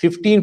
15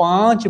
5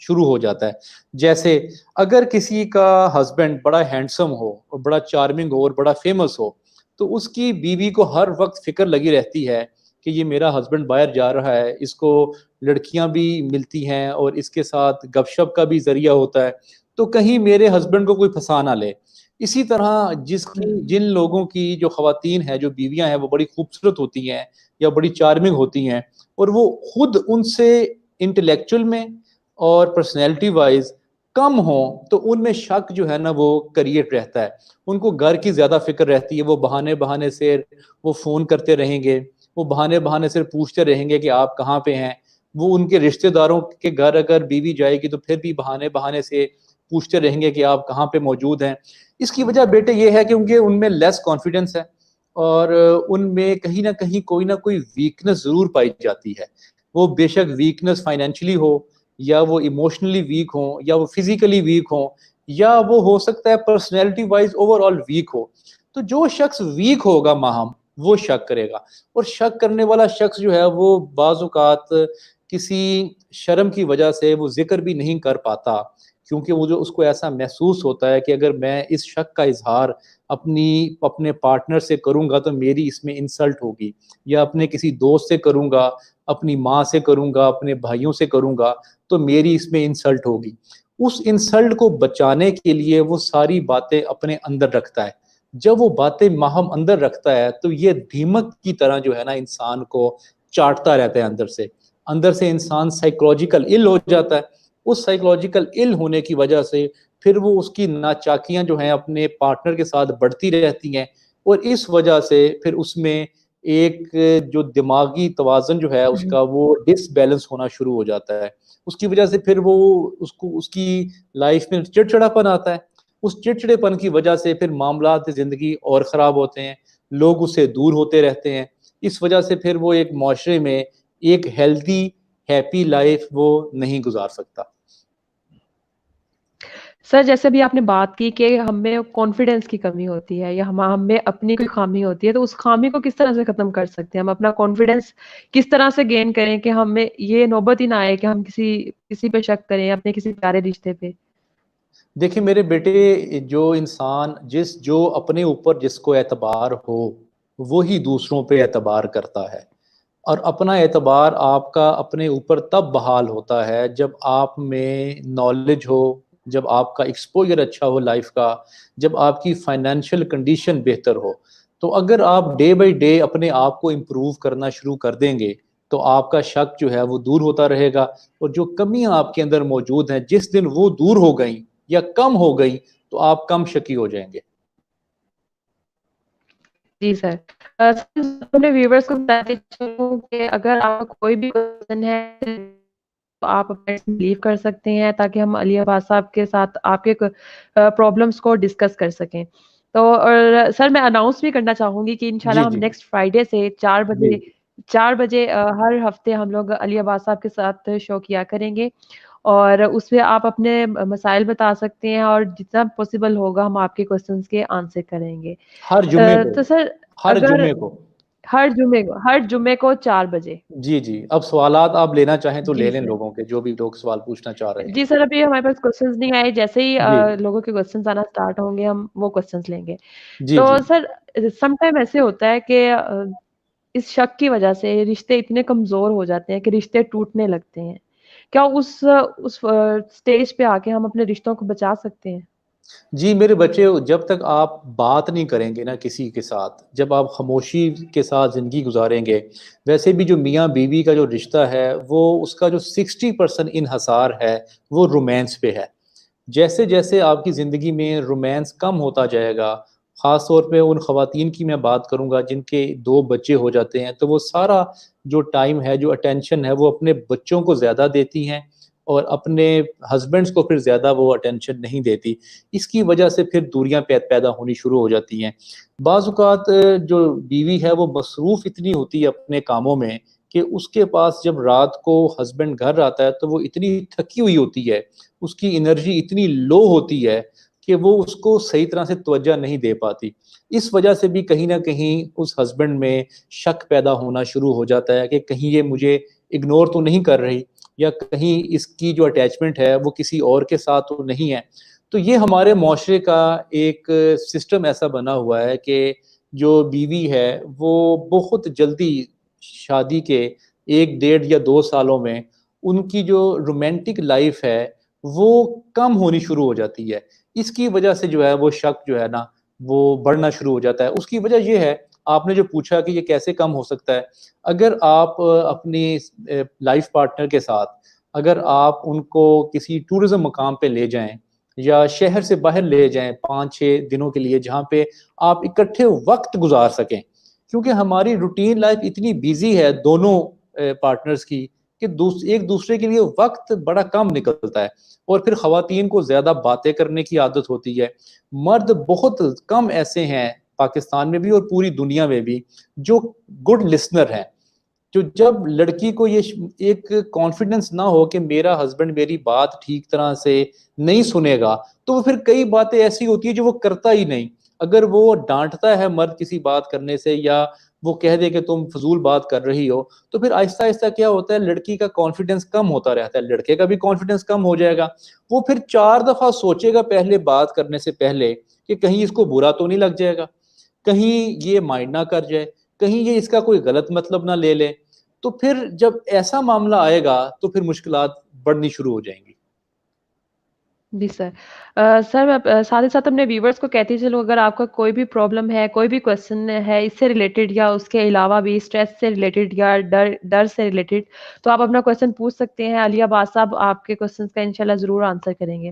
شروع ہو جاتا ہے. جیسے اگر کسی کا ہسبینڈ بڑا ہینڈسم ہو اور بڑا چارمنگ ہو اور بڑا فیمس ہو تو اس کی بیوی کو ہر وقت فکر لگی رہتی ہے کہ یہ میرا ہسبینڈ باہر جا رہا ہے, اس کو لڑکیاں بھی ملتی ہیں اور اس کے ساتھ گپ شپ کا بھی ذریعہ ہوتا ہے, تو کہیں میرے ہسبینڈ کو کوئی پھنسا نہ لے. اسی طرح جن لوگوں کی جو خواتین ہیں, جو بیویاں ہیں, وہ بڑی خوبصورت ہوتی ہیں یا بڑی چارمنگ ہوتی ہیں اور وہ خود ان سے انٹلیکچوئل میں اور پرسنالٹی وائز کم ہوں, تو ان میں شک جو ہے نا وہ کریٹ رہتا ہے. ان کو گھر کی زیادہ فکر رہتی ہے, وہ بہانے سے وہ فون کرتے رہیں گے, وہ بہانے سے پوچھتے رہیں گے کہ آپ کہاں پہ ہیں. وہ ان کے رشتہ داروں کے گھر اگر بیوی جائے گی تو پھر بھی بہانے سے پوچھتے رہیں گے کہ آپ کہاں پہ موجود ہیں. اس کی وجہ بیٹے یہ ہے کہ ان میں لیس کانفیڈنس ہے اور ان میں کہیں نہ کہیں کوئی نہ کوئی ویکنس ضرور پائی جاتی ہے. وہ بے شک ویکنس فائنینشلی ہو, یا وہ ایموشنلی ویک ہوں, یا وہ فزیکلی ویک ہوں, یا وہ ہو سکتا ہے personality wise overall weak ہو. تو جو شخص ویک ہوگا ماہم وہ شک کرے گا, اور شک کرنے والا شخص جو ہے وہ بعض اوقات کسی شرم کی وجہ سے وہ ذکر بھی نہیں کر پاتا, کیونکہ وہ جو اس کو ایسا محسوس ہوتا ہے کہ اگر میں اس شک کا اظہار اپنے پارٹنر سے کروں گا تو میری اس میں انسلٹ ہوگی, یا اپنے کسی دوست سے کروں گا, اپنی ماں سے کروں گا, اپنے بھائیوں سے کروں گا تو میری اس میں انسلٹ ہوگی. اس انسلٹ کو بچانے کے لیے وہ ساری باتیں اپنے اندر رکھتا ہے. جب وہ باتیں ماہم اندر رکھتا ہے تو یہ دیمک کی طرح جو ہے نا انسان کو چاٹتا رہتا ہے اندر سے انسان سائیکولوجیکل ال ہو جاتا ہے. اس سائیکولوجیکل ال ہونے کی وجہ سے پھر وہ اس کی ناچاکیاں جو ہیں اپنے پارٹنر کے ساتھ بڑھتی رہتی ہیں, اور اس وجہ سے پھر اس میں ایک جو دماغی توازن جو ہے اس کا وہ ڈس بیلنس ہونا شروع ہو جاتا ہے. اس کی وجہ سے پھر وہ اس کی لائف میں چڑچڑاپن آتا ہے. اس چڑچڑے پن کی وجہ سے پھر معاملات زندگی اور خراب ہوتے ہیں, لوگ اس سے دور ہوتے رہتے ہیں. اس وجہ سے پھر وہ ایک معاشرے میں ایک ہیلتھی ہیپی لائف وہ نہیں گزار سکتا. سر جیسے بھی آپ نے بات کی کہ ہمیں کانفیڈنس کی کمی ہوتی ہے یا ہم میں اپنی کوئی خامی ہوتی ہے, تو اس خامی کو کس طرح سے ختم کر سکتے ہیں؟ ہم اپنا کانفیڈنس کس طرح سے گین کریں کہ ہمیں یہ نوبت ہی نہ آئے کہ ہم کسی پہ شک کریں, اپنے کسی پیارے رشتے پہ. دیکھیں میرے بیٹے, جو انسان جو اپنے اوپر جس کو اعتبار ہو وہی دوسروں پہ اعتبار کرتا ہے, اور اپنا اعتبار آپ کا اپنے اوپر تب بحال ہوتا ہے جب آپ میں نالج ہو, جب آپ کا ایکسپوجر اچھا ہو لائف کا, جب آپ کی فائنینشیل کنڈیشن بہتر ہو. تو اگر آپ ڈے بائی ڈے اپنے آپ کو امپروو کرنا شروع کر دیں گے تو آپ کا شک جو ہے وہ دور ہوتا رہے گا, اور جو کمیاں آپ کے اندر موجود ہیں جس دن وہ دور ہو گئیں یا کم ہو گئی تو آپ کم شکی ہو جائیں گے. جی سر, اپنے ویورز کو بتاتے چلوں کہ اگر آپ کا کوئی بھی کوشچن ہے تو آپ لیو کر سکتے ہیں تاکہ ہم علی عباس صاحب کے ساتھ آپ کے پرابلمس کو ڈسکس کر سکیں. تو اور سر میں اناؤنس بھی کرنا چاہوں گی کہ انشاءاللہ جی ہم جی نیکسٹ فرائیڈے سے 4 جی بجے 4 بجے ہر ہفتے ہم لوگ علی عباس صاحب کے ساتھ شو کیا کریں گے, اور اس میں آپ اپنے مسائل بتا سکتے ہیں اور جتنا پاسبل ہوگا ہم آپ کے کوشچنس کے آنسر کریں گے. ہر جمعے کو تو سر ہر اگر جمعے کو ہر جمعے کو 4 بجے. جی جی, اب سوالات آپ لینا چاہیں تو لے جی لیں سر. لوگوں کے, جو بھی لوگ سوال پوچھنا چاہ رہے ہیں. جی سر, ابھی ہمارے پاس کوشچنس نہیں آئے, جیسے ہی جی لوگوں کے کوشچنس آنا اسٹارٹ ہوں گے ہم وہ کوشچنس لیں گے. جی تو جی سر سم ٹائم ایسے ہوتا ہے کہ اس شک کی وجہ سے رشتے اتنے کمزور ہو جاتے ہیں کہ رشتے ٹوٹنے لگتے ہیں. کیا اس سٹیج پہ آ کے ہم اپنے رشتوں کو بچا سکتے ہیں؟ جی میرے بچے, جب تک آپ بات نہیں کریں گے نا کسی کے ساتھ, جب آپ خاموشی کے ساتھ زندگی گزاریں گے, ویسے بھی جو میاں بیوی کا جو رشتہ ہے وہ اس کا جو 60% انحصار ہے وہ رومانس پہ ہے. جیسے جیسے آپ کی زندگی میں رومانس کم ہوتا جائے گا, خاص طور پہ ان خواتین کی میں بات کروں گا جن کے 2 بچے ہو جاتے ہیں, تو وہ سارا جو ٹائم ہے, جو اٹینشن ہے, وہ اپنے بچوں کو زیادہ دیتی ہیں اور اپنے ہسبینڈس کو پھر زیادہ وہ اٹینشن نہیں دیتی. اس کی وجہ سے پھر دوریاں پیدا ہونی شروع ہو جاتی ہیں. بعض اوقات جو بیوی ہے وہ مصروف اتنی ہوتی ہے اپنے کاموں میں کہ اس کے پاس جب رات کو ہسبینڈ گھر آتا ہے تو وہ اتنی تھکی ہوئی ہوتی ہے, اس کی انرجی اتنی لو ہوتی ہے کہ وہ اس کو صحیح طرح سے توجہ نہیں دے پاتی. اس وجہ سے بھی کہیں نہ کہیں اس ہسبینڈ میں شک پیدا ہونا شروع ہو جاتا ہے کہ کہیں یہ مجھے اگنور تو نہیں کر رہی. یا کہیں اس کی جو اٹیچمنٹ ہے وہ کسی اور کے ساتھ تو نہیں ہے. تو یہ ہمارے معاشرے کا ایک سسٹم ایسا بنا ہوا ہے کہ جو بیوی ہے وہ بہت جلدی شادی کے 1 1.5 یا 2 سالوں میں ان کی جو رومانٹک لائف ہے وہ کم ہونی شروع ہو جاتی ہے. اس کی وجہ سے جو ہے وہ شک جو ہے نا وہ بڑھنا شروع ہو جاتا ہے. اس کی وجہ یہ ہے, آپ نے جو پوچھا کہ یہ کیسے کم ہو سکتا ہے, اگر آپ اپنی لائف پارٹنر کے ساتھ اگر آپ ان کو کسی ٹورزم مقام پہ لے جائیں یا شہر سے باہر لے جائیں 5 6 دنوں کے لیے, جہاں پہ آپ اکٹھے وقت گزار سکیں, کیونکہ ہماری روٹین لائف اتنی بیزی ہے دونوں پارٹنرز کی کہ ایک دوسرے کے لیے وقت بڑا کم نکلتا ہے. اور پھر خواتین کو زیادہ باتیں کرنے کی عادت ہوتی ہے. مرد بہت کم ایسے ہیں پاکستان میں بھی اور پوری دنیا میں بھی جو گڈ لسنر ہیں. جو جب لڑکی کو یہ ایک کانفیڈنس نہ ہو کہ میرا ہسبینڈ میری بات ٹھیک طرح سے نہیں سنے گا, تو وہ پھر کئی باتیں ایسی ہوتی ہیں جو وہ کرتا ہی نہیں. اگر وہ ڈانٹتا ہے مرد کسی بات کرنے سے یا وہ کہہ دے کہ تم فضول بات کر رہی ہو, تو پھر آہستہ آہستہ کیا ہوتا ہے, لڑکی کا کانفیڈنس کم ہوتا رہتا ہے, لڑکے کا بھی کانفیڈنس کم ہو جائے گا. وہ پھر 4 دفعہ سوچے گا پہلے بات کرنے سے پہلے کہ کہیں اس کو برا تو نہیں لگ جائے گا, کہیں یہ مائنڈ نہ کر جائے, کہیں یہ اس کا کوئی غلط مطلب نہ لے لے. تو پھر جب ایسا معاملہ آئے گا تو پھر مشکلات بڑھنی شروع ہو جائیں گی. جی سر. سر میں ساتھ ہی ساتھ اپنے ویورز کو کہتی چلوں, اگر آپ کا کوئی بھی پرابلم ہے, کوئی بھی کوشچن ہے اس سے ریلیٹڈ یا اس کے علاوہ بھی اسٹریس سے ریلیٹڈ یا ڈر سے ریلیٹڈ, تو آپ اپنا کوشچن پوچھ سکتے ہیں. علی عباس صاحب آپ کے کوشچنس کا انشاءاللہ ضرور آنسر کریں گے.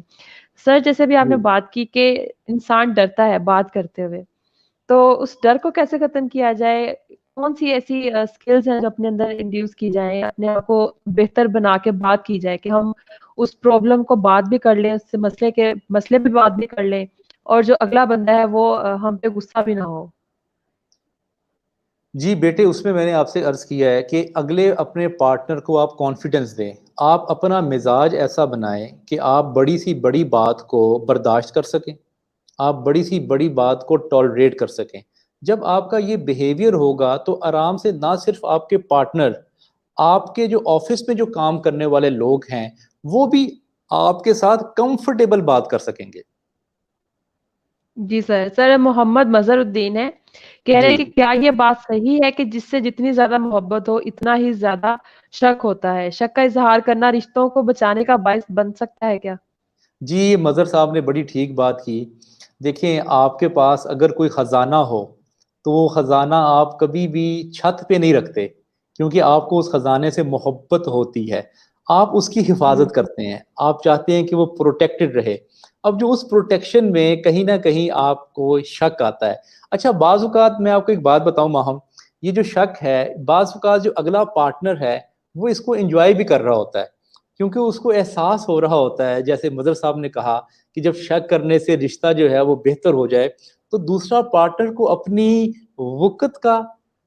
سر جیسے بھی آپ نے جی بات کی کہ انسان ڈرتا ہے بات کرتے ہوئے, تو اس ڈر کو کیسے ختم کیا جائے؟ کون سی ایسی اسکلز ہیں جو اپنے اندر انڈیوس کی جائیں, اپنے آپ کو بہتر بنا کے بات کی جائے کہ ہم اس پرابلم کو بات بھی کر لیں, اس سے مسئلے بھی بات بھی کر لیں, اور جو اگلا بندہ ہے وہ ہم پہ غصہ بھی نہ ہو. جی بیٹے, اس میں نے آپ سے عرض کیا ہے کہ اگلے اپنے پارٹنر کو آپ کانفیڈنس دیں. آپ اپنا مزاج ایسا بنائیں کہ آپ بڑی سی بڑی بات کو برداشت کر سکیں, آپ بڑی سی بڑی بات کو ٹالریٹ کر سکیں. جب آپ کا یہ بیہیویئر ہوگا تو آرام سے نہ صرف آپ کے پارٹنر, آپ کے جو آفس میں جو کام کرنے والے لوگ ہیں وہ بھی آپ کے ساتھ کمفرٹیبل بات کر سکیں گے. جی سر. سر محمد مظہر الدین ہے, کہہ رہے جی ہیں کہ کیا یہ بات صحیح ہے کہ جس سے جتنی زیادہ محبت ہو اتنا ہی زیادہ شک ہوتا ہے؟ شک کا اظہار کرنا رشتوں کو بچانے کا باعث بن سکتا ہے کیا؟ جی, مظہر صاحب نے بڑی ٹھیک بات کی. دیکھیں, آپ کے پاس اگر کوئی خزانہ ہو تو وہ خزانہ آپ کبھی بھی چھت پہ نہیں رکھتے, کیونکہ آپ کو اس خزانے سے محبت ہوتی ہے, آپ اس کی حفاظت بالکل. کرتے ہیں, آپ چاہتے ہیں کہ وہ پروٹیکٹڈ رہے. اب جو اس پروٹیکشن میں کہیں نہ کہیں آپ کو شک آتا ہے. اچھا, بعض اوقات میں آپ کو ایک بات بتاؤں ماہم, یہ جو شک ہے بعض اوقات جو اگلا پارٹنر ہے وہ اس کو انجوائے بھی کر رہا ہوتا ہے, کیونکہ اس کو احساس ہو رہا ہوتا ہے, جیسے مظہر صاحب نے کہا کہ جب شک کرنے سے رشتہ جو ہے وہ بہتر ہو جائے تو دوسرا پارٹنر کو اپنی وقت کا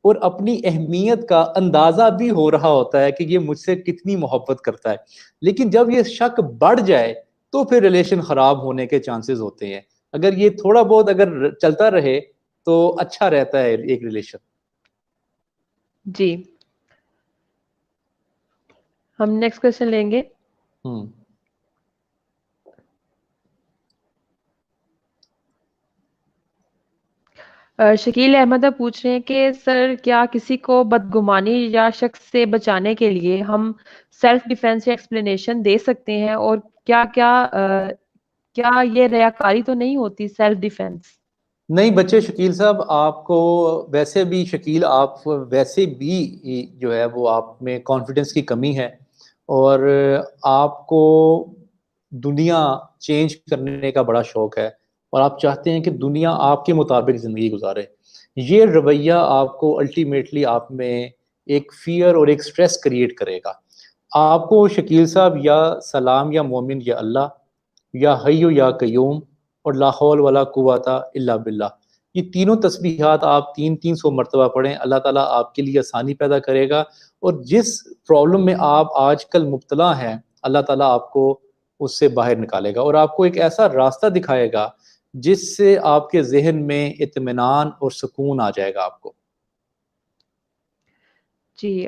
اور اپنی اہمیت کا اندازہ بھی ہو رہا ہوتا ہے کہ یہ مجھ سے کتنی محبت کرتا ہے. لیکن جب یہ شک بڑھ جائے تو پھر ریلیشن خراب ہونے کے چانسز ہوتے ہیں. اگر یہ تھوڑا بہت اگر چلتا رہے تو اچھا رہتا ہے ایک ریلیشن. جی, ہم نیکسٹ کوشچن لیں گے. ہوں شکیل احمد پوچھ رہے ہیں کہ سر کیا کسی کو بدگمانی یا شخص سے بچانے کے لیے ہم سیلف ڈیفense یا ایکسپلینیشن دے سکتے ہیں, اور کیا کیا کیا یہ ریاکاری تو نہیں ہوتی سیلف ڈیفenس؟ نہیں بچے, شکیل صاحب آپ کو ویسے بھی شکیل آپ ویسے بھی جو ہے وہ آپ میں کانفیڈنس کی کمی ہے, اور آپ کو دنیا چینج کرنے کا بڑا شوق ہے, اور آپ چاہتے ہیں کہ دنیا آپ کے مطابق زندگی گزارے. یہ رویہ آپ کو الٹیمیٹلی آپ میں ایک فیئر اور ایک سٹریس کریٹ کرے گا. آپ کو شکیل صاحب یا سلام یا مومن یا اللہ یا حی یا قیوم اور لا حول ولا قوت الا باللہ, یہ تینوں تسبیحات آپ 300 مرتبہ پڑھیں, اللہ تعالیٰ آپ کے لیے آسانی پیدا کرے گا. اور جس پرابلم میں آپ آج کل مبتلا ہیں اللہ تعالیٰ آپ کو اس سے باہر نکالے گا, اور آپ کو ایک ایسا راستہ دکھائے گا جس سے آپ کے ذہن میں اطمینان اور سکون آ جائے گا آپ کو. جی,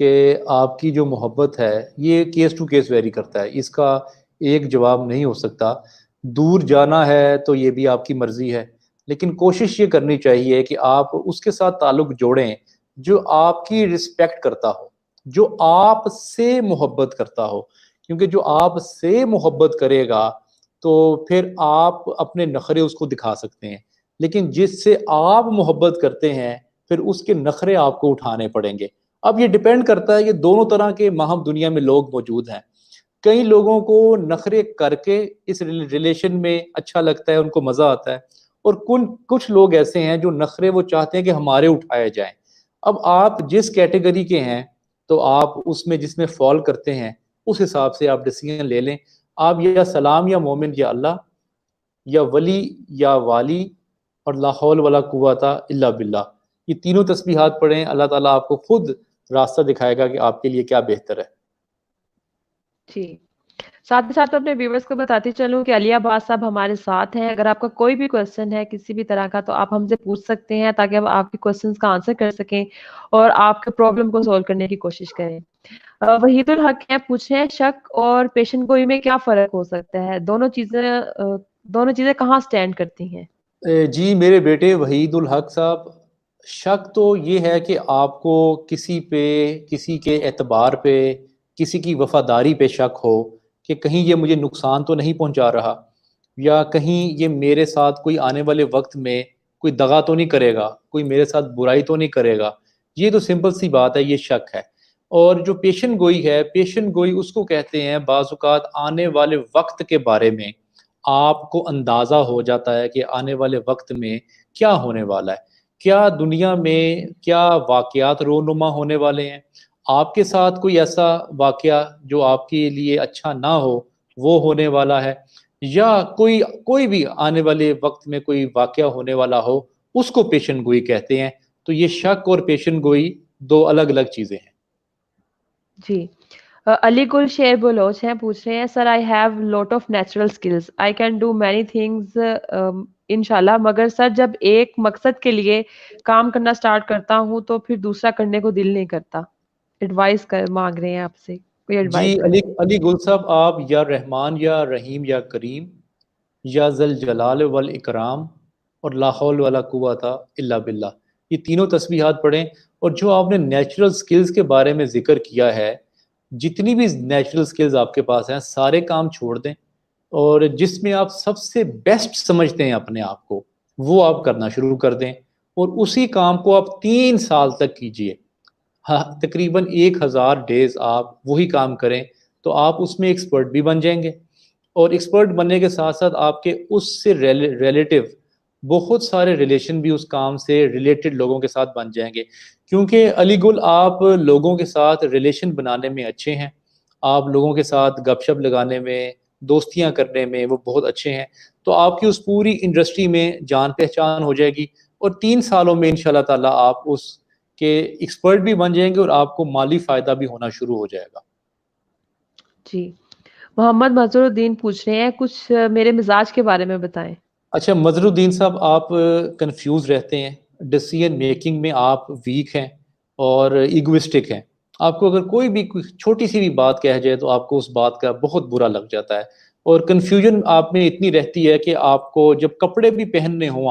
کہ آپ کی جو محبت ہے یہ کیس ٹو کیس ویری کرتا ہے، اس کا ایک جواب نہیں ہو سکتا۔ دور جانا ہے تو یہ بھی آپ کی مرضی ہے، لیکن کوشش یہ کرنی چاہیے کہ آپ اس کے ساتھ تعلق جوڑیں جو آپ کی رسپیکٹ کرتا ہو، جو آپ سے محبت کرتا ہو، کیونکہ جو آپ سے محبت کرے گا تو پھر آپ اپنے نخرے اس کو دکھا سکتے ہیں، لیکن جس سے آپ محبت کرتے ہیں پھر اس کے نخرے آپ کو اٹھانے پڑیں گے۔ اب یہ ڈیپینڈ کرتا ہے کہ دونوں طرح کے ماہم دنیا میں لوگ موجود ہیں۔ کئی لوگوں کو نخرے کر کے اس ریلیشن میں اچھا لگتا ہے، ان کو مزہ آتا ہے، اور کچھ لوگ ایسے ہیں جو نخرے وہ چاہتے ہیں کہ ہمارے اٹھائے جائیں۔ اب آپ جس کیٹیگری کے ہیں تو آپ اس میں جس میں فال کرتے ہیں اس حساب سے آپ ڈیسیژن لے لیں۔ آپ یا سلام یا مومن یا اللہ، یا ولی یا والی، اور لا حول ولا قوت الا باللہ، یہ تینوں تسبیحات پڑھیں، اللہ تعالیٰ آپ کو خود راستہ دکھائے گا کہ آپ کے لیے کیا بہتر ہے۔ جی، ساتھ ہی ساتھ اپنے ویورز کو بتاتی چلوں کہ علی عباس صاحب ہمارے ساتھ ہیں۔ اگر آپ کا کوئی بھی کویسچن ہے کسی بھی طرح کا تو آپ ہم سے پوچھ سکتے ہیں تاکہ ہم آپ کے کویسچنز کا آنسر کر سکیں اور آپ کے پرابلم کو سولو کرنے کی کوشش کریں۔ وحید الحق ہیں، پوچھیں شک اور پیشن گوئی میں کیا فرق ہو سکتا ہے؟ دونوں چیزیں کہاں سٹینڈ کرتی ہیں؟ جی میرے بیٹے وحید الحق صاحب، شک تو یہ ہے کہ آپ کو کسی پہ، کسی کے اعتبار پہ، کسی کی وفاداری پہ شک ہو کہ کہیں یہ مجھے نقصان تو نہیں پہنچا رہا، یا کہیں یہ میرے ساتھ کوئی آنے والے وقت میں کوئی دغا تو نہیں کرے گا، کوئی میرے ساتھ برائی تو نہیں کرے گا۔ یہ تو سمپل سی بات ہے، یہ شک ہے۔ اور جو پیشن گوئی ہے، پیشن گوئی اس کو کہتے ہیں بعض اوقات آنے والے وقت کے بارے میں آپ کو اندازہ ہو جاتا ہے کہ آنے والے وقت میں کیا ہونے والا ہے، کیا دنیا میں کیا واقعات رونما ہونے والے ہیں، آپ کے ساتھ کوئی ایسا واقعہ جو آپ کے لیے اچھا نہ ہو وہ ہونے والا ہے، یا کوئی بھی آنے والے وقت میں کوئی واقعہ ہونے والا ہو، اس کو پیشن گوئی کہتے ہیں۔ تو یہ شک اور پیشن گوئی دو الگ الگ چیزیں ہیں۔ جی، علی گل شیر بلوچ ہیں، پوچھ رہے ہیں sir I have lot of natural skills, I can do many things انشاءاللہ، مگر سر جب ایک مقصد کے لیے کام کرنا سٹارٹ کرتا ہوں تو پھر دوسرا کرنے کو دل نہیں کرتا۔ ایڈوائس مانگ رہے ہیں آپ سے، کوئی جی ایڈوائس کر دیں۔ علی گل صاحب، آپ یا رحمان یا رحیم یا کریم یا ذل جلال والاکرام اور لا حول ولا قوت الا باللہ، یہ تینوں تسبیحات پڑھیں۔ اور جو آپ نے نیچرل سکلز کے بارے میں ذکر کیا ہے، جتنی بھی نیچرل سکلز آپ کے پاس ہیں سارے کام چھوڑ دیں، اور جس میں آپ سب سے بیسٹ سمجھتے ہیں اپنے آپ کو وہ آپ کرنا شروع کر دیں، اور اسی کام کو آپ 3 سال تک کیجئے۔ ہاں، تقریباً 1000 ڈیز آپ وہی کام کریں تو آپ اس میں ایکسپرٹ بھی بن جائیں گے، اور ایکسپرٹ بننے کے ساتھ ساتھ آپ کے اس سے ریلیٹیو بہت سارے ریلیشن بھی اس کام سے ریلیٹڈ لوگوں کے ساتھ بن جائیں گے، کیونکہ علی گل آپ لوگوں کے ساتھ ریلیشن بنانے میں اچھے ہیں، آپ لوگوں کے ساتھ گپ شپ لگانے میں، دوستیاں کرنے میں وہ بہت اچھے ہیں، تو آپ کی اس پوری انڈسٹری میں جان پہچان ہو جائے گی، اور 3 سالوں میں انشاءاللہ تعالیٰ آپ اس کے ایکسپرٹ بھی بن جائیں گے، اور آپ کو مالی فائدہ بھی ہونا شروع ہو جائے گا۔ جی، محمد مظہر الدین پوچھ رہے ہیں کچھ میرے مزاج کے بارے میں بتائیں۔ اچھا مظہر الدین صاحب، آپ کنفیوز رہتے ہیں، ڈیسیژن میکنگ میں آپ ویک ہیں اور ایگوسٹک ہیں۔ آپ کو اگر کوئی بھی چھوٹی سی بھی بات کہہ جائے تو آپ کو اس بات کا بہت برا لگ جاتا ہے، اور کنفیوژن آپ میں اتنی رہتی ہے کہ آپ کو جب کپڑے بھی پہننے ہوں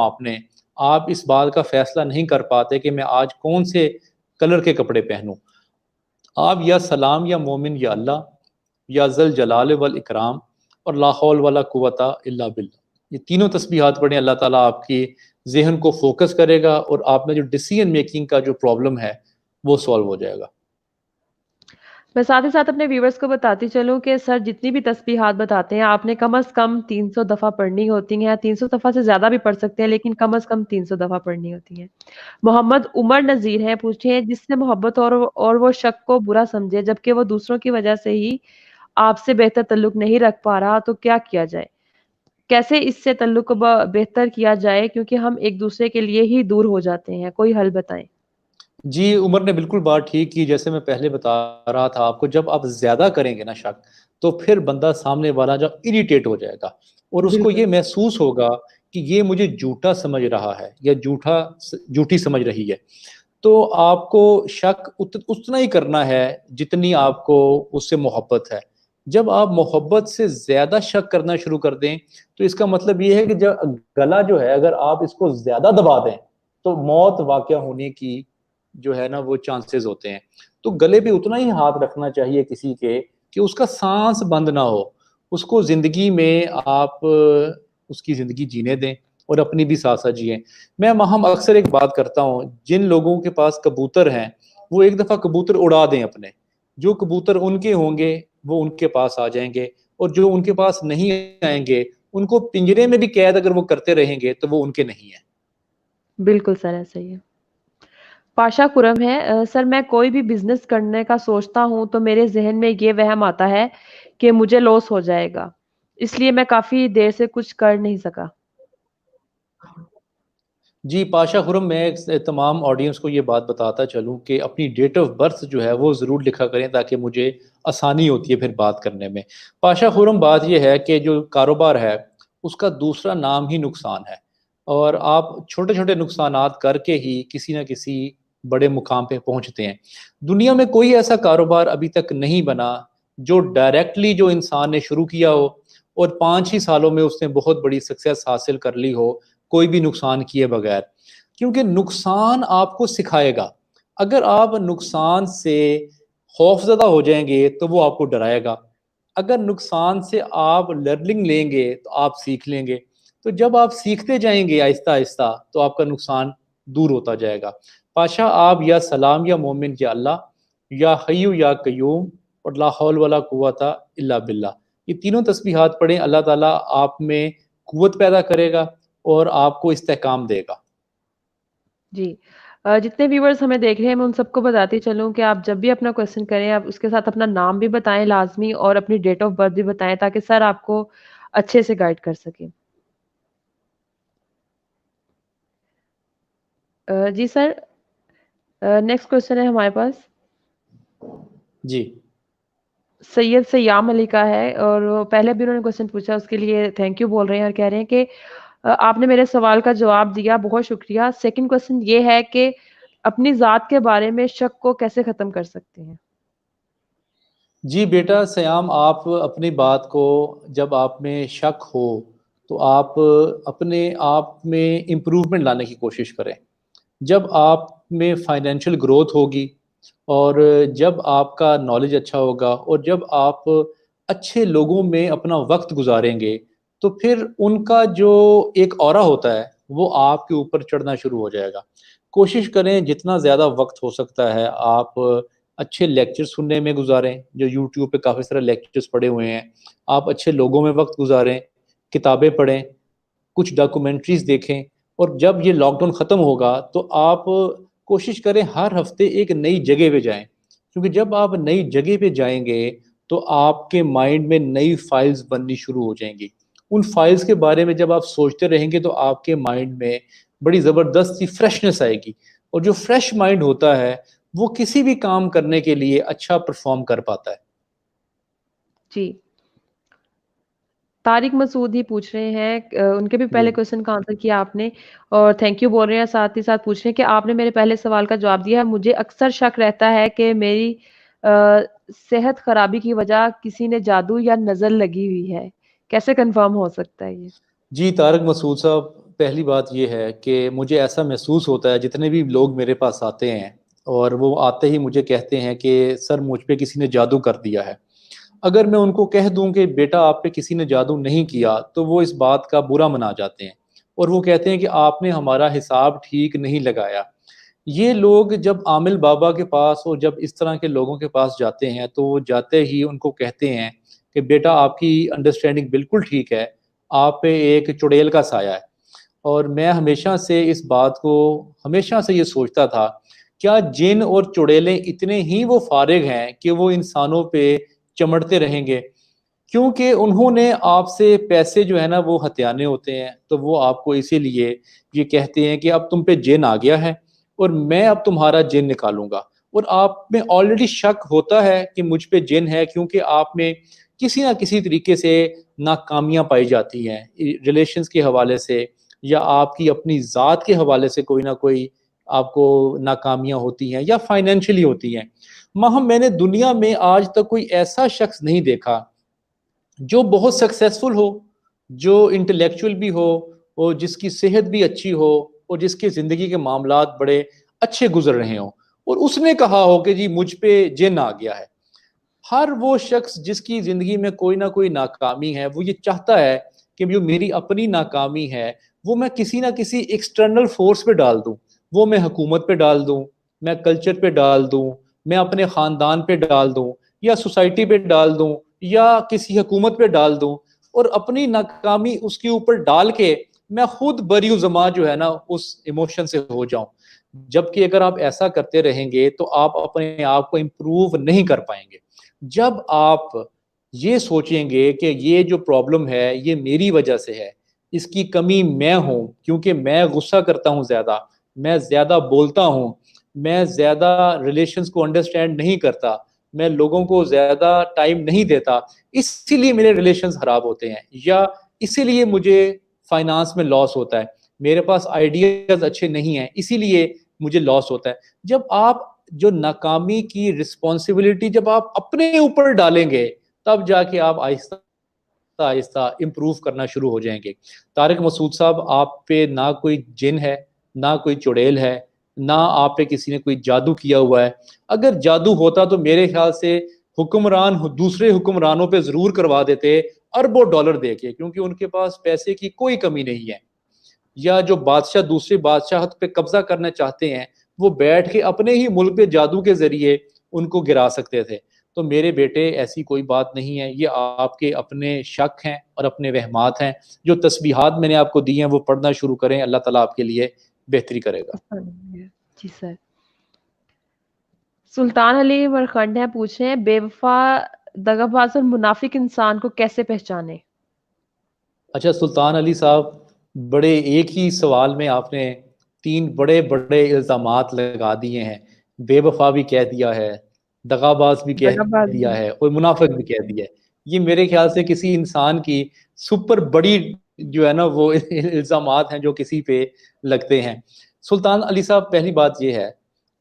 آپ اس بات کا فیصلہ نہیں کر پاتے کہ میں آج کون سے کلر کے کپڑے پہنوں۔ آپ یا سلام یا مومن یا اللہ، یا ذل جلال والاکرام اور لا حول ولا قوت الا باللہ، یہ تینوں تسبیحات پڑھیں، اللہ تعالیٰ آپ کی ذہن کو فوکس کرے گا، اور آپ میں جو ڈیسیژن میکنگ کا جو پرابلم ہے وہ سالو ہو جائے گا۔ میں ساتھ ہی ساتھ اپنے ویورز کو بتاتی چلوں کہ سر جتنی بھی تسبیحات بتاتے ہیں آپ نے کم از کم 300 دفعہ پڑھنی ہوتی ہیں، 300 دفعہ سے زیادہ بھی پڑھ سکتے ہیں لیکن کم از کم 300 دفعہ پڑھنی ہوتی ہیں۔ محمد عمر نذیر ہیں، پوچھے ہیں جس سے محبت اور وہ شک کو برا سمجھے جبکہ وہ دوسروں کی وجہ سے ہی آپ سے بہتر تعلق نہیں رکھ پا رہا تو کیا کیا جائے؟ کیسے اس سے تعلق کو بہتر کیا جائے کیونکہ ہم ایک دوسرے کے لیے ہی دور ہو جاتے ہیں، کوئی حل بتائیں۔ جی عمر نے بالکل بات ٹھیک کی، جیسے میں پہلے بتا رہا تھا آپ کو، جب آپ زیادہ کریں گے نا شک، تو پھر بندہ سامنے والا جو اریٹیٹ ہو جائے گا، اور اس کو بالکل یہ محسوس ہوگا کہ یہ مجھے جھوٹا سمجھ رہا ہے یا جھوٹی سمجھ رہی ہے۔ تو آپ کو شک اتنا ہی کرنا ہے جتنی آپ کو اس سے محبت ہے. جب آپ محبت سے زیادہ شک کرنا شروع کر دیں تو اس کا مطلب یہ ہے کہ جب گلا جو ہے اگر آپ اس کو زیادہ دبا دیں تو موت واقع ہونے کی جو ہے نا وہ چانسز ہوتے ہیں. تو گلے پہ اتنا ہی ہاتھ رکھنا چاہیے کسی کے کہ اس کا سانس بند نہ ہو, اس کو زندگی میں آپ اس کی زندگی جینے دیں اور اپنی بھی ساتھ ساتھ جئیں. میں ہم اکثر ایک بات کرتا ہوں, جن لوگوں کے پاس کبوتر ہیں وہ ایک دفعہ کبوتر اڑا دیں اپنے, جو کبوتر ان کے ہوں گے وہ ان کے پاس آ جائیں گے, اور جو ان کے پاس نہیں آئیں گے ان کو پنجرے میں بھی قید اگر وہ کرتے رہیں گے تو وہ ان کے نہیں ہیں. بالکل سر ایسا ہی ہے. پاشا خرم ہے, سر میں کوئی بھی بزنس کرنے کا سوچتا ہوں تو میرے ذہن میں یہ وہم آتا ہے کہ مجھے لاس ہو جائے گا, اس لیے میں کافی دیر سے کچھ کر نہیں سکا. جی پاشا خرم, میں تمام آڈینس کو یہ بات بتاتا چلوں کہ اپنی ڈیٹ آف برتھ جو ہے وہ ضرور لکھا کریں تاکہ مجھے آسانی ہوتی ہے پھر بات کرنے میں. پاشا خرم, بات یہ ہے کہ جو کاروبار ہے اس کا دوسرا نام ہی نقصان ہے, اور آپ چھوٹے چھوٹے نقصانات کر کے ہی کسی نہ کسی بڑے مقام پہ پہنچتے ہیں. دنیا میں کوئی ایسا کاروبار ابھی تک نہیں بنا جو ڈائریکٹلی جو انسان نے شروع کیا ہو اور 5 ہی سالوں میں اس نے بہت بڑی سکسیس حاصل کر لی ہو کوئی بھی نقصان کیے بغیر. کیونکہ نقصان آپ کو سکھائے گا. اگر آپ نقصان سے خوف زدہ ہو جائیں گے تو وہ آپ کو ڈرائے گا, اگر نقصان سے آپ لرننگ لیں گے تو آپ سیکھ لیں گے. تو جب آپ سیکھتے جائیں گے آہستہ آہستہ تو آپ کا نقصان دور ہوتا جائے گا. پاشا, آپ یا سلام یا مومن یا اللہ یا حیو یا قیوم اور لا حول ولا قوت الا باللہ, یہ تینوں تسبیحات پڑھیں, اللہ تعالیٰ آپ میں قوت پیدا کرے گا اور آپ کو استحکام دے گا. جی, جتنے ویورز ہمیں دیکھ رہے ہیں میں ان سب کو بتاتی چلوں کہ آپ جب بھی اپنا کوشچن کریں آپ اس کے ساتھ اپنا نام بھی بتائیں لازمی, اور اپنی ڈیٹ آف برتھ بھی بتائیں تاکہ سر آپ کو اچھے سے گائیڈ کر سکیں. جی سر, نیکسٹ کوشچن ہے ہمارے پاس. جی سید سیام علی کا ہے, اور پہلے بھی انہوں نے کوشچن پوچھا, اس کے لیے تھینک یو بول رہے ہیں اور کہہ رہے ہیں کہ آپ نے میرے سوال کا جواب دیا, بہت شکریہ. سیکنڈ کوشچن یہ ہے کہ اپنی ذات کے بارے میں شک کو کیسے ختم کر سکتے ہیں؟ جی بیٹا سیام, آپ اپنی بات کو جب آپ میں شک ہو تو آپ اپنے آپ میں امپروومنٹ لانے کی کوشش کریں. جب آپ میں فائنینشیل گروتھ ہوگی اور جب آپ کا نالج اچھا ہوگا اور جب آپ اچھے لوگوں میں اپنا وقت گزاریں گے تو پھر ان کا جو ایک اورا ہوتا ہے وہ آپ کے اوپر چڑھنا شروع ہو جائے گا. کوشش کریں جتنا زیادہ وقت ہو سکتا ہے آپ اچھے لیکچر سننے میں گزاریں, جو یوٹیوب پہ کافی سارے لیکچرز پڑے ہوئے ہیں. آپ اچھے لوگوں میں وقت گزاریں, کتابیں پڑھیں, کچھ ڈاکومنٹریز دیکھیں, اور جب یہ لاک ڈاؤن ختم ہوگا تو آپ کوشش کریں ہر ہفتے ایک نئی جگہ پہ جائیں, کیونکہ جب آپ نئی جگہ پہ جائیں گے تو آپ کے مائنڈ میں نئی فائلز بننی شروع ہو جائیں گی. ان فائلز کے بارے میں جب آپ سوچتے رہیں گے تو آپ کے مائنڈ میں بڑی زبردست سی فریشنس آئے گی, اور جو فریش مائنڈ ہوتا ہے وہ کسی بھی کام کرنے کے لیے اچھا پرفارم کر پاتا ہے. جی, طارق مسعود ہی پوچھ رہے ہیں, ان کے بھی جی پہلے کوشچن کا آنسر کیا آپ نے اور تھینک یو بول رہے ہیں, ساتھ ہی ساتھ پوچھ رہے ہیں کہ آپ نے میرے پہلے سوال کا جواب دیا ہے. مجھے اکثر شک رہتا ہے کہ میری صحت خرابی کی وجہ کسی نے جادو یا نظر لگی ہوئی ہے, کیسے کنفرم ہو سکتا ہے یہ؟ جی طارق مسعود صاحب, پہلی بات یہ ہے کہ مجھے ایسا محسوس ہوتا ہے جتنے بھی لوگ میرے پاس آتے ہیں اور وہ آتے ہی مجھے کہتے ہیں کہ سر مجھ پہ کسی نے جادو کر دیا ہے. اگر میں ان کو کہہ دوں کہ بیٹا آپ پہ کسی نے جادو نہیں کیا تو وہ اس بات کا برا منا جاتے ہیں, اور وہ کہتے ہیں کہ آپ نے ہمارا حساب ٹھیک نہیں لگایا. یہ لوگ جب عامل بابا کے پاس اور جب اس طرح کے لوگوں کے پاس جاتے ہیں تو وہ جاتے ہی ان کو کہتے ہیں کہ بیٹا آپ کی انڈرسٹینڈنگ بالکل ٹھیک ہے, آپ پہ ایک چڑیل کا سایہ ہے. اور میں ہمیشہ سے اس بات کو ہمیشہ سے یہ سوچتا تھا, کیا جن اور چڑیلیں اتنے ہی وہ فارغ ہیں کہ وہ انسانوں پہ چمڑتے رہیں گے؟ کیونکہ انہوں نے آپ سے پیسے جو ہے نا وہ ہتھیانے ہوتے ہیں, تو وہ آپ کو اسی لیے یہ کہتے ہیں کہ اب تم پہ جن آ گیا ہے اور میں اب تمہارا جن نکالوں گا. اور آپ میں آلریڈی شک ہوتا ہے کہ مجھ پہ جن ہے, کیونکہ آپ میں کسی نہ کسی طریقے سے ناکامیاں پائی جاتی ہیں ریلیشنز کے حوالے سے, یا آپ کی اپنی ذات کے حوالے سے کوئی نہ کوئی آپ کو ناکامیاں ہوتی ہیں یا فائنینشلی ہوتی ہیں، ماہم میں نے دنیا میں آج تک کوئی ایسا شخص نہیں دیکھا جو بہت سکسیسفل ہو، جو انٹلیکچوئل بھی ہو، اور جس کی صحت بھی اچھی ہو، اور جس کے زندگی کے معاملات بڑے اچھے گزر رہے ہوں، اور اس نے کہا ہو کہ جی مجھ پہ جن آ گیا ہے۔ ہر وہ شخص جس کی زندگی میں کوئی نہ کوئی ناکامی ہے، وہ یہ چاہتا ہے کہ جو میری اپنی ناکامی ہے وہ میں کسی نہ کسی ایکسٹرنل فورس پہ ڈال دوں، وہ میں حکومت پہ ڈال دوں، میں کلچر پہ ڈال دوں، میں اپنے خاندان پہ ڈال دوں، یا سوسائٹی پہ ڈال دوں، یا کسی حکومت پہ ڈال دوں، اور اپنی ناکامی اس کے اوپر ڈال کے میں خود بری و زما جو ہے نا اس ایموشن سے ہو جاؤں۔ جبکہ اگر آپ ایسا کرتے رہیں گے تو آپ اپنے آپ کو امپروو نہیں کر پائیں گے۔ جب آپ یہ سوچیں گے کہ یہ جو پرابلم ہے یہ میری وجہ سے ہے، اس کی کمی میں ہوں، کیونکہ میں غصہ کرتا ہوں زیادہ، میں زیادہ بولتا ہوں، میں زیادہ ریلیشنز کو انڈرسٹینڈ نہیں کرتا، میں لوگوں کو زیادہ ٹائم نہیں دیتا، اسی لیے میرے ریلیشنز خراب ہوتے ہیں، یا اسی لیے مجھے فائنانس میں لاس ہوتا ہے، میرے پاس آئیڈیاز اچھے نہیں ہیں اسی لیے مجھے لاس ہوتا ہے۔ جب آپ جو ناکامی کی رسپانسبلٹی جب آپ اپنے اوپر ڈالیں گے، تب جا کے آپ آہستہ آہستہ امپروو کرنا شروع ہو جائیں گے۔ طارق مسعود صاحب، آپ پہ نہ کوئی جن ہے، نہ کوئی چڑیل ہے، نہ آپ پہ کسی نے کوئی جادو کیا ہوا ہے۔ اگر جادو ہوتا تو میرے خیال سے حکمران دوسرے حکمرانوں پہ ضرور کروا دیتے اربوں ڈالر دے کے، کیونکہ ان کے پاس پیسے کی کوئی کمی نہیں ہے۔ یا جو بادشاہ دوسرے بادشاہت پہ قبضہ کرنا چاہتے ہیں، وہ بیٹھ کے اپنے ہی ملک پہ جادو کے ذریعے ان کو گرا سکتے تھے۔ تو میرے بیٹے ایسی کوئی بات نہیں ہے، یہ آپ کے اپنے شک ہیں اور اپنے وہمات ہیں۔ جو تسبیحات میں نے آپ کو دی ہیں وہ پڑھنا شروع کریں، اللہ تعالیٰ آپ کے لیے بہتری کرے گا۔ جی سر۔ سلطان علی مرخنڈ ہیں، پوچھ رہے ہیں بے وفا، دغا باز اور منافق انسان کو کیسے پہچانے؟ اچھا سلطان علی صاحب، بڑے ایک ہی سوال میں آپ نے 3 بڑے بڑے الزامات لگا دیے ہیں۔ بے وفا بھی کہہ دیا ہے، دغاباز بھی کہہ دغا باز بھی۔ دیا ہے، اور منافق بھی کہہ دیا ہے۔ یہ میرے خیال سے کسی انسان کی سپر بڑی جو ہے نا وہ الزامات ہیں جو کسی پہ لگتے ہیں۔ سلطان علی صاحب، پہلی بات یہ ہے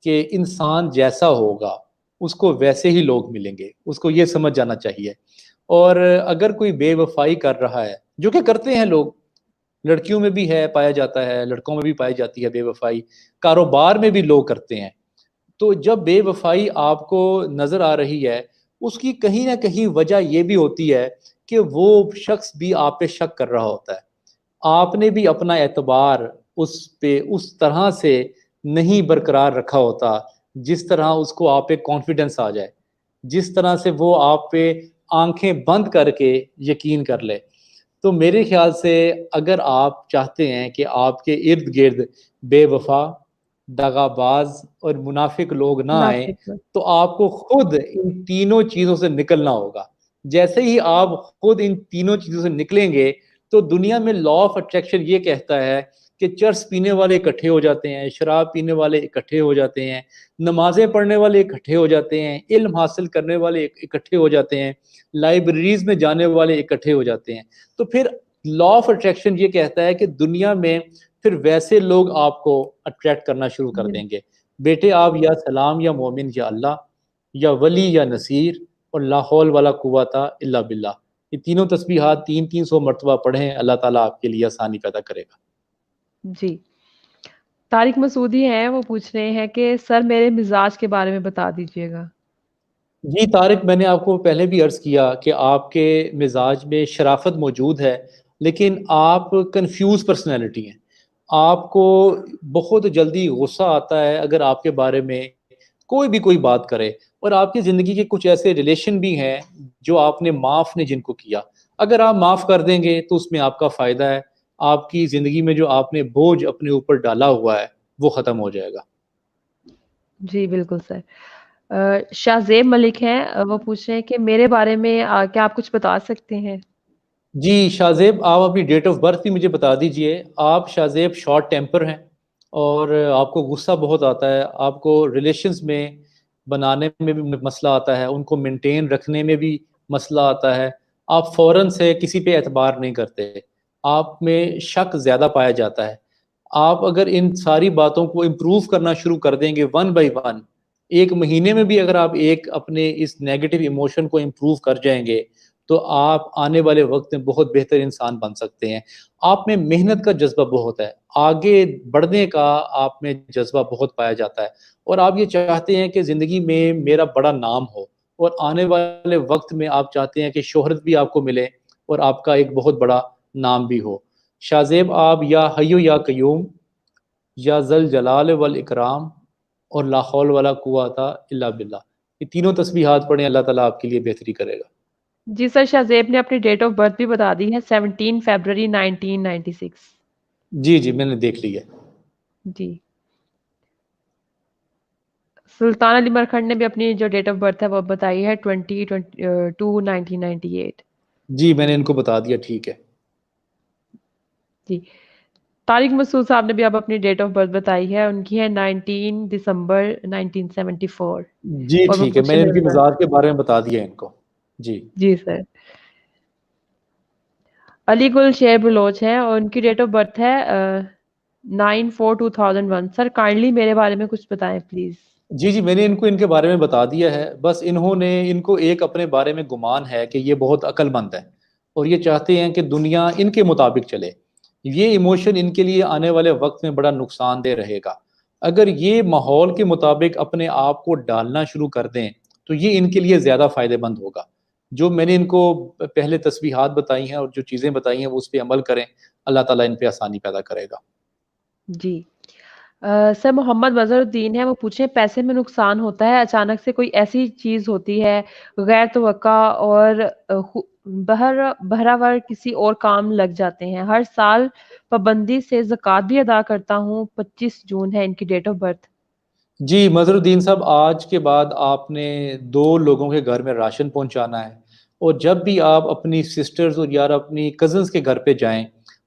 کہ انسان جیسا ہوگا اس کو ویسے ہی لوگ ملیں گے، اس کو یہ سمجھ جانا چاہیے۔ اور اگر کوئی بے وفائی کر رہا ہے، جو کہ کرتے ہیں لوگ، لڑکیوں میں بھی ہے پایا جاتا ہے، لڑکوں میں بھی پائی جاتی ہے بے وفائی، کاروبار میں بھی لوگ کرتے ہیں، تو جب بے وفائی آپ کو نظر آ رہی ہے، اس کی کہیں نہ کہیں وجہ یہ بھی ہوتی ہے کہ وہ شخص بھی آپ پہ شک کر رہا ہوتا ہے، آپ نے بھی اپنا اعتبار اس پہ اس طرح سے نہیں برقرار رکھا ہوتا جس طرح اس کو آپ پہ کانفیڈنس آ جائے، جس طرح سے وہ آپ پہ آنکھیں بند کر کے یقین کر لے۔ تو میرے خیال سے اگر آپ چاہتے ہیں کہ آپ کے ارد گرد بے وفا، دغاباز اور منافق لوگ نہ آئیں، منافق۔ تو آپ کو خود ان تینوں چیزوں سے نکلنا ہوگا۔ جیسے ہی آپ خود ان تینوں چیزوں سے نکلیں گے تو دنیا میں لا آف اٹریکشن یہ کہتا ہے کہ چرس پینے والے اکٹھے ہو جاتے ہیں، شراب پینے والے اکٹھے ہو جاتے ہیں، نمازیں پڑھنے والے اکٹھے ہو جاتے ہیں، علم حاصل کرنے والے اکٹھے ہو جاتے ہیں، لائبریریز میں جانے والے اکٹھے ہو جاتے ہیں۔ تو پھر لا آف اٹریکشن یہ کہتا ہے کہ دنیا میں پھر ویسے لوگ آپ کو اٹریکٹ کرنا شروع کر دیں گے۔ بیٹے، آپ یا سلام یا مومن یا اللہ، یا ولی یا نصیر، اور لا حول ولا قوت الا باللہ، یہ تینوں تسبیحات 300 مرتبہ پڑھیں، اللہ تعالیٰ آپ کے لیے آسانی پیدا کرے گا۔ جی۔ طارق مسعودی ہیں، وہ پوچھ رہے ہیں کہ سر میرے مزاج کے بارے میں بتا دیجیے گا۔ جی طارق، میں نے آپ کو پہلے بھی عرض کیا کہ آپ کے مزاج میں شرافت موجود ہے، لیکن آپ کنفیوز پرسنالٹی ہیں۔ آپ کو بہت جلدی غصہ آتا ہے اگر آپ کے بارے میں کوئی بات کرے، اور آپ کی زندگی کے کچھ ایسے ریلیشن بھی ہیں جو آپ نے معاف نے جن کو کیا، اگر آپ معاف کر دیں گے تو اس میں آپ کا فائدہ ہے، آپ کی زندگی میں جو آپ نے بوجھ اپنے اوپر ڈالا ہوا ہے وہ ختم ہو جائے گا۔ جی بالکل سر۔ شاہ زیب ملک ہیں، وہ پوچھ رہے ہیں کہ میرے بارے میں کیا آپ کچھ بتا سکتے ہیں؟ جی شاہ زیب، آپ اپنی ڈیٹ آف برتھ بھی مجھے بتا دیجئے۔ آپ شاہ زیب شارٹ ٹیمپر ہیں، اور آپ کو غصہ بہت آتا ہے، آپ کو ریلیشنز میں بنانے میں بھی مسئلہ آتا ہے، ان کو مینٹین رکھنے میں بھی مسئلہ آتا ہے، آپ فوراً سے کسی پہ اعتبار نہیں کرتے، آپ میں شک زیادہ پایا جاتا ہے، آپ اگر ان ساری باتوں کو امپروو کرنا شروع کر دیں گے ون بائی ون، ایک مہینے میں بھی اگر آپ ایک اپنے اس نیگیٹو ایموشن کو امپروو کر جائیں گے تو آپ آنے والے وقت میں بہت بہتر انسان بن سکتے ہیں۔ آپ میں محنت کا جذبہ بہت ہے، آگے بڑھنے کا آپ میں جذبہ بہت پایا جاتا ہے، اور آپ یہ چاہتے ہیں کہ زندگی میں میرا بڑا نام ہو، اور آنے والے وقت میں آپ چاہتے ہیں کہ شہرت بھی آپ کو ملے اور آپ کا ایک بہت بڑا نام بھی ہو۔ شاہ زیب، آپ یا حیو یا قیوم، یا ذل جلال والاکرام، اور لا حول ولا قوت الا باللہ، یہ تینوں تسبیحات پڑھیں، اللہ تعالیٰ آپ کے لیے بہتری کرے گا۔ جی سر، شاہ زیب نے اپنی ڈیٹ آف برتھ بھی بتا دی ہے، 17 فیبرری 1996۔ جی جی میں نے دیکھ لی ہے۔ جی، سلطان علی مرکھنڈ نے بھی اپنی جو ڈیٹ آف برتھ ہے وہ بتائی ہے 20/2 1998۔ جی میں نے ان کو بتا دیا، ٹھیک ہے۔ جی، طارق مسعود صاحب نے بھی اب اپنی ڈیٹ آف برتھ بتائی ہے، ان کی ہے 19 دسمبر 1974، جی اور وہ ٹھیک ہے، میں پوچھے نے ان کی نمبر۔ مزاج کے بارے میں بتا دیا ان کو۔ جی جی سر، علی گل شیر بلوچ ہیں اور ان کی ڈیٹ آف برتھ ہے 9/4/2001۔ سر کائنڈلی میرے بارے میں کچھ بتائیں پلیز۔ جی جی میں نے ان کو ان کے بارے میں بتا دیا ہے، بس ان کو ایک اپنے بارے میں گمان ہے کہ یہ بہت عقل مند ہے اور یہ چاہتے ہیں کہ دنیا ان کے مطابق چلے۔ یہ ایموشن ان کے لیے آنے والے وقت میں بڑا نقصان دہ رہے گا۔ اگر یہ ماحول کے مطابق اپنے آپ کو ڈالنا شروع کر دیں تو یہ ان کے لیے زیادہ فائدہ مند ہوگا۔ جو میں نے ان کو پہلے تسبیحات بتائی ہیں اور جو چیزیں بتائی ہیں وہ اس پہ عمل کریں، اللہ تعالیٰ ان پہ آسانی پیدا کرے گا۔ جی، سر محمد مظہر الدین ہے، وہ پوچھیں پیسے میں نقصان ہوتا ہے، اچانک سے کوئی ایسی چیز ہوتی ہے غیر توقع اور بہراور کسی اور کام لگ جاتے ہیں، ہر سال پابندی سے زکوٰۃ بھی ادا کرتا ہوں۔ 25 جون ہے ان کی ڈیٹ آف برتھ۔ جی مظہر الدین صاحب، آج کے بعد آپ نے 2 لوگوں کے گھر میں راشن پہنچانا ہے، اور جب بھی آپ اپنی سسٹرز اور یار اپنی کزنز کے گھر پہ جائیں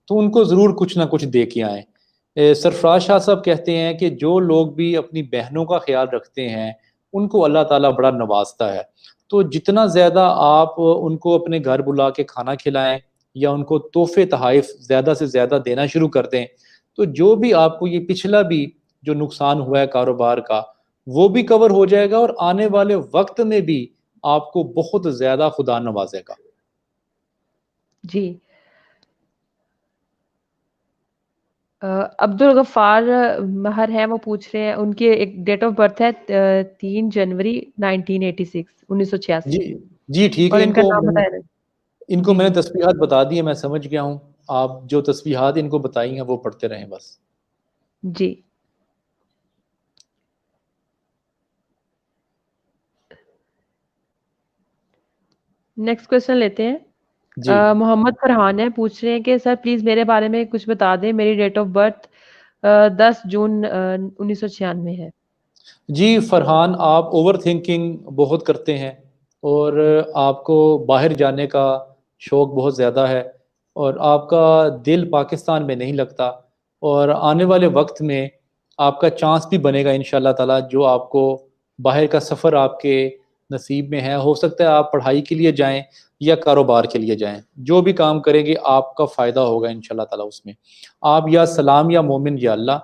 تو ان کو ضرور کچھ نہ کچھ دے کے آئیں۔ سرفراز شاہ صاحب کہتے ہیں کہ جو لوگ بھی اپنی بہنوں کا خیال رکھتے ہیں ان کو اللہ تعالیٰ بڑا نوازتا ہے، تو جتنا زیادہ آپ ان کو اپنے گھر بلا کے کھانا کھلائیں یا ان کو تحفے تحائف زیادہ سے زیادہ دینا شروع کر دیں، تو جو بھی آپ کو یہ پچھلا بھی جو نقصان ہوا ہے کاروبار کا وہ بھی کور ہو جائے گا، اور آنے والے وقت میں بھی آپ کو بہت زیادہ خدا نوازے گا۔ جی، عبد الغفار مہر ہیں، وہ پوچھ رہے ہیں، ان کی ایک ڈیٹ آف برتھ ہے 3 جنوری 1986، 1986، جی جی ٹھیک اور ہے، ان کا نام بتایا جائے۔ ان کو جی میں نے تسبیحات بتا دی ہے، میں سمجھ گیا ہوں۔ آپ جو تسبیحات ان کو بتائی ہیں وہ پڑھتے رہیں بس۔ جی، نیکسٹ کوشچن لیتے ہیں۔ جی محمد فرحان ہے، پوچھ رہے ہیں کہ سر پلیز میرے بارے میں کچھ بتا دیں، میری ڈیٹ آف برتھ 10 جون 1996 ہے۔ جی فرحان، آپ اوور تھنکنگ بہت کرتے ہیں، اور آپ کو باہر جانے کا شوق بہت زیادہ ہے، اور آپ کا دل پاکستان میں نہیں لگتا، اور آنے والے وقت میں آپ کا چانس بھی بنے گا انشاءاللہ تعالیٰ، جو آپ کو باہر کا سفر آپ کے نصیب میں ہے، ہو سکتا ہے آپ پڑھائی کے لیے جائیں یا کاروبار کے لیے جائیں، جو بھی کام کریں گے آپ کا فائدہ ہوگا انشاءاللہ تعالیٰ اس میں۔ آپ یا سلام یا مومن یا اللہ،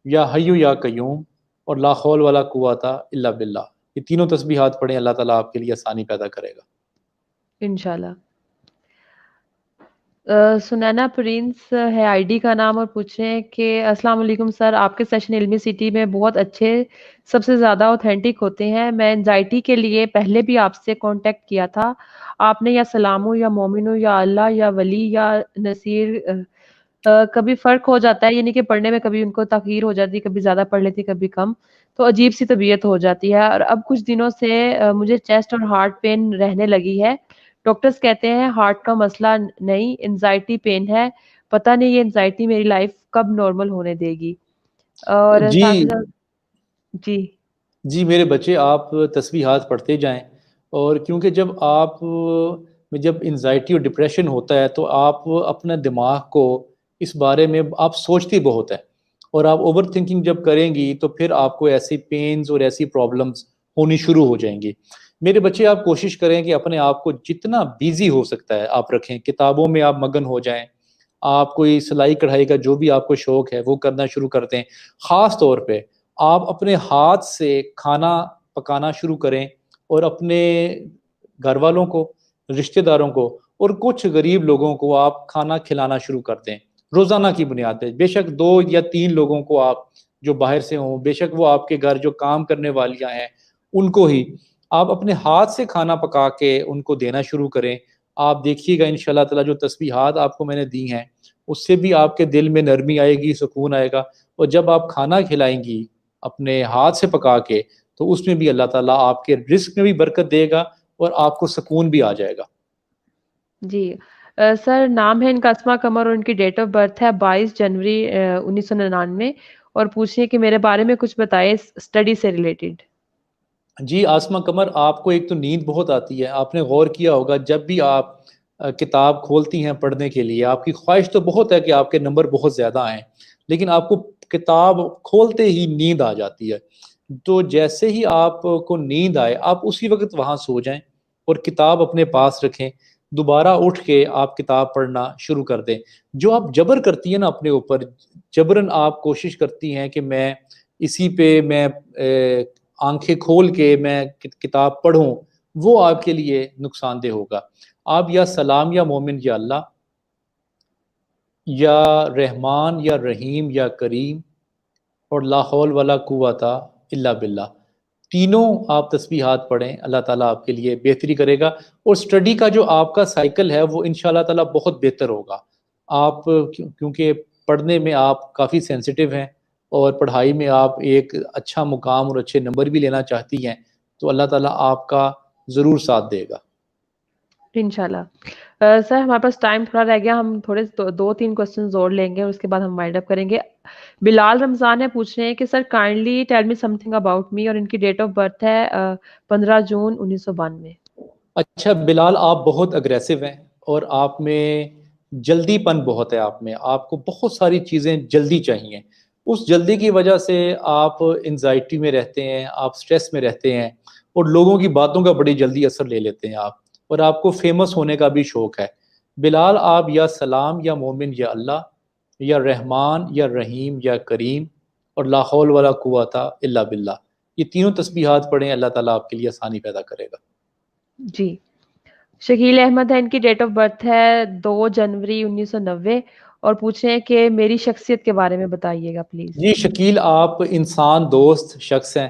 یا حیو یا قیوم، اور لا حول ولا قوت الا باللہ، یہ تینوں تسبیحات پڑھیں، اللہ تعالیٰ آپ کے لیے آسانی پیدا کرے گا۔ انشاءاللہ۔ سنینا پرنس ہے آئی ڈی کا نام، اور پوچھ رہے ہیں کہ السلام علیکم سر، آپ کے سیشن علمی سٹی میں بہت اچھے، سب سے زیادہ اوتھینٹک ہوتے ہیں، میں انزائٹی کے لیے پہلے بھی آپ سے کانٹیکٹ کیا تھا، آپ نے یا سلامو یا مومنو یا اللہ یا ولی یا نصیر کبھی فرق ہو جاتا ہے، یعنی کہ پڑھنے میں کبھی ان کو تاخیر ہو جاتی، کبھی زیادہ پڑھ لیتی کبھی کم، تو عجیب سی طبیعت ہو جاتی ہے، اور اب کچھ دنوں سے مجھے چیسٹ اور ہارٹ پین رہنے لگی ہے، ڈاکٹرز کہتے ہیں ہارٹ کا مسئلہ نہیں، انزائٹی پین ہے، پتہ نہیں یہ انزائٹی میری لائف کب نارمل ہونے دے گی، اور جی ساتھ ہی ساتھ جی جی میرے بچے، آپ تسبیحات پڑھتے جائیں، اور کیونکہ جب آپ میں جب انزائٹی اور ڈپریشن ہوتا ہے تو آپ اپنا دماغ کو اس بارے میں آپ سوچتی بہت ہے، اور آپ اوور تھنکنگ جب کریں گی تو پھر آپ کو ایسی پینز اور ایسی پرابلمز ہونی شروع ہو جائیں گی۔ میرے بچے، آپ کوشش کریں کہ اپنے آپ کو جتنا بیزی ہو سکتا ہے آپ رکھیں، کتابوں میں آپ مگن ہو جائیں، آپ کوئی سلائی کڑھائی کا جو بھی آپ کو شوق ہے وہ کرنا شروع کر دیں. خاص طور پہ آپ اپنے ہاتھ سے کھانا پکانا شروع کریں اور اپنے گھر والوں کو، رشتہ داروں کو اور کچھ غریب لوگوں کو آپ کھانا کھلانا شروع کر دیں روزانہ کی بنیاد پہ. بے شک 2 یا 3 لوگوں کو آپ جو باہر سے ہوں، بے شک وہ آپ کے گھر جو کام کرنے والیاں ہیں ان کو ہی آپ اپنے ہاتھ سے کھانا پکا کے ان کو دینا شروع کریں. آپ دیکھیے گا انشاءاللہ تعالی جو تسبیحات آپ کو میں نے دی ہیں اس سے بھی آپ کے دل میں نرمی آئے گی، سکون آئے گا. اور جب آپ کھانا کھلائیں گی اپنے ہاتھ سے پکا کے تو اس میں بھی اللہ تعالیٰ آپ کے رزق میں بھی برکت دے گا اور آپ کو سکون بھی آ جائے گا. جی سر، نام ہے ان کا اسما قمر اور ان کی ڈیٹ آف برتھ ہے 22 جنوری 1999، اور پوچھیں کہ میرے بارے میں کچھ بتائیں اسٹڈی سے ریلیٹڈ. جی آسمہ قمر، آپ کو ایک تو نیند بہت آتی ہے. آپ نے غور کیا ہوگا جب بھی آپ کتاب کھولتی ہیں پڑھنے کے لیے، آپ کی خواہش تو بہت ہے کہ آپ کے نمبر بہت زیادہ آئیں، لیکن آپ کو کتاب کھولتے ہی نیند آ جاتی ہے. تو جیسے ہی آپ کو نیند آئے آپ اسی وقت وہاں سو جائیں اور کتاب اپنے پاس رکھیں. دوبارہ اٹھ کے آپ کتاب پڑھنا شروع کر دیں. جو آپ جبر کرتی ہیں نا اپنے اوپر، جبرن آپ کوشش کرتی ہیں کہ میں اسی پہ میں آنکھیں کھول کے میں کتاب پڑھوں، وہ آپ کے لیے نقصان دہ ہوگا. آپ یا سلام یا مومن یا اللہ، یا رحمان یا رحیم یا کریم، اور لا حول ولا قوت الا باللہ، تینوں آپ تسبیحات پڑھیں. اللہ تعالیٰ آپ کے لیے بہتری کرے گا اور اسٹڈی کا جو آپ کا سائیکل ہے وہ انشاءاللہ تعالیٰ بہت بہتر ہوگا. آپ کیونکہ پڑھنے میں آپ کافی سینسٹیو ہیں اور پڑھائی میں آپ ایک اچھا مقام اور اچھے نمبر بھی لینا چاہتی ہیں، تو اللہ تعالیٰ آپ کا ضرور ساتھ دے گا. انشاءاللہ. سر ہمارے پاس ٹائم تھوڑا رہ گیا، ہم تھوڑے 2-3 کوسچنز اور لیں گے اور اس کے بعد ہم وائنڈ اپ کریں گے. بلال رمضان ہے، پوچھ رہے ہیں کہ sir kindly tell me something about me, اور ان کی ڈیٹ آف برتھ ہے 15 جون 1992. اچھا بلال، آپ بہت اگریسو ہیں اور آپ میں جلدی پن بہت ہے. آپ کو بہت ساری چیزیں جلدی چاہیے. اس جلدی کی وجہ سے آپ انزائٹی میں رہتے ہیں، آپ سٹریس میں رہتے ہیں اور لوگوں کی باتوں کا بڑی جلدی اثر لے لیتے ہیں آپ، اور آپ کو فیمس ہونے کا بھی شوق ہے. بلال، آپ یا سلام یا مومن یا اللہ، یا رحمان یا رحیم یا کریم، اور لا حول ولا قوت الا باللہ، یہ تینوں تسبیحات پڑھیں. اللہ تعالیٰ آپ کے لیے آسانی پیدا کرے گا. جی. شکیل احمد ہے، ان کی ڈیٹ آف برتھ ہے 2 جنوری 1990، اور پوچھ رہے ہیں کہ میری شخصیت کے بارے میں بتائیے گا پلیز. جی شکیل، آپ انسان دوست شخص ہیں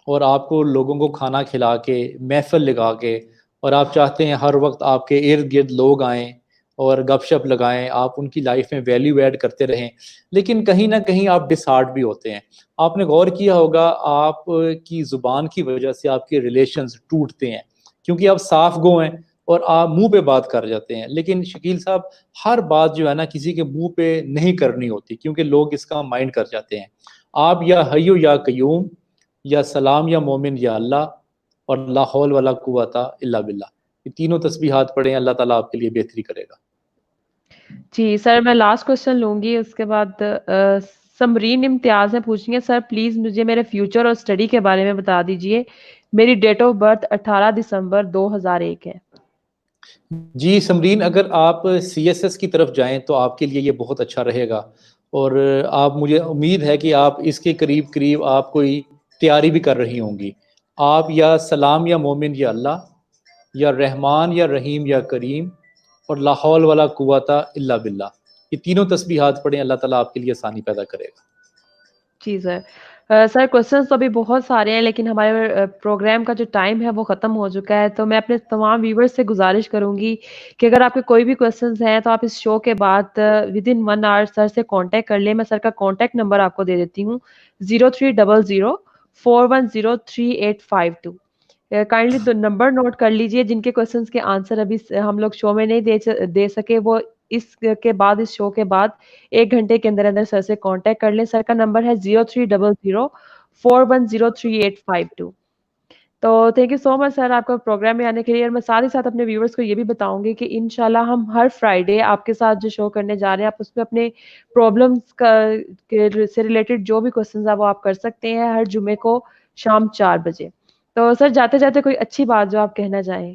اور آپ کو لوگوں کو کھانا کھلا کے، محفل لگا کے، اور آپ چاہتے ہیں ہر وقت آپ کے ارد گرد لوگ آئیں اور گپ شپ لگائیں، آپ ان کی لائف میں ویلیو ایڈ کرتے رہیں، لیکن کہیں نہ کہیں آپ ڈس ہارٹ بھی ہوتے ہیں. آپ نے غور کیا ہوگا آپ کی زبان کی وجہ سے آپ کے ریلیشنز ٹوٹتے ہیں کیونکہ آپ صاف گو ہیں اور آپ منہ پہ بات کر جاتے ہیں. لیکن شکیل صاحب، ہر بات جو ہے نا کسی کے منہ پہ نہیں کرنی ہوتی کیونکہ لوگ اس کا مائنڈ کر جاتے ہیں. آپ یا حیو یا قیوم، یا سلام یا مومن یا اللہ، اور لا حول ولا قوت الا باللہ، یہ تینوں تسبیحات پڑھیں. اللہ تعالیٰ آپ کے لیے بہتری کرے گا. جی سر، میں لاسٹ کوسچن لوں گی، اس کے بعد سمرین امتیاز ہے، پوچھیں گے سر پلیز مجھے میرے فیوچر اور اسٹڈی کے بارے میں بتا دیجئے. میری ڈیٹ آف برتھ 18 دسمبر 2001 ہے. جی سمرین، اگر آپ سی ایس ایس کی طرف جائیں تو آپ کے لیے یہ بہت اچھا رہے گا، اور آپ، مجھے امید ہے کہ آپ اس کے قریب قریب آپ کوئی تیاری بھی کر رہی ہوں گی. آپ یا سلام یا مومن یا اللہ، یا رحمان یا رحیم یا کریم، اور لا حول ولا قوت الا باللہ، یہ تینوں تسبیحات پڑھیں. اللہ تعالیٰ آپ کے لیے آسانی پیدا کرے گا. جی سر. سر کوسچنس تو ابھی بہت سارے ہیں، لیکن ہمارے پروگرام کا جو ٹائم ہے وہ ختم ہو چکا ہے، تو میں اپنے تمام ویورز سے گزارش کروں گی کہ اگر آپ کے کوئی بھی کوسچنس ہیں تو آپ اس شو کے بعد ود ان 1 آور سر سے کانٹیکٹ کر لیں. میں سر کا کانٹیکٹ نمبر آپ کو دے دیتی ہوں 0300410385 کائنڈلی نمبر نوٹ کر لیجئے. جن کے کوسچنس کے آنسر ابھی ہم لوگ شو میں نہیں دے سکے، وہ اس کے بعد، اس شو کے بعد 1 گھنٹے کے اندر اندر سر سے کانٹیکٹ کر لیں. سر کا نمبر ہے 0300410385. تو تھینک یو سو مچ سر آپ کا پروگرام میں آنے کے لیے. اور میں ساتھ ہی ساتھ اپنے ویورز کو یہ بھی بتاؤں گی کہ انشاءاللہ ہم ہر فرائیڈے آپ کے ساتھ جو شو کرنے جا رہے ہیں، آپ اس میں اپنے پرابلمس سے ریلیٹڈ جو بھی کوسچنز ہیں وہ آپ کر سکتے ہیں ہر جمعے کو شام 4 بجے. تو سر جاتے جاتے کوئی اچھی بات جو آپ کہنا چاہیں.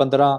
15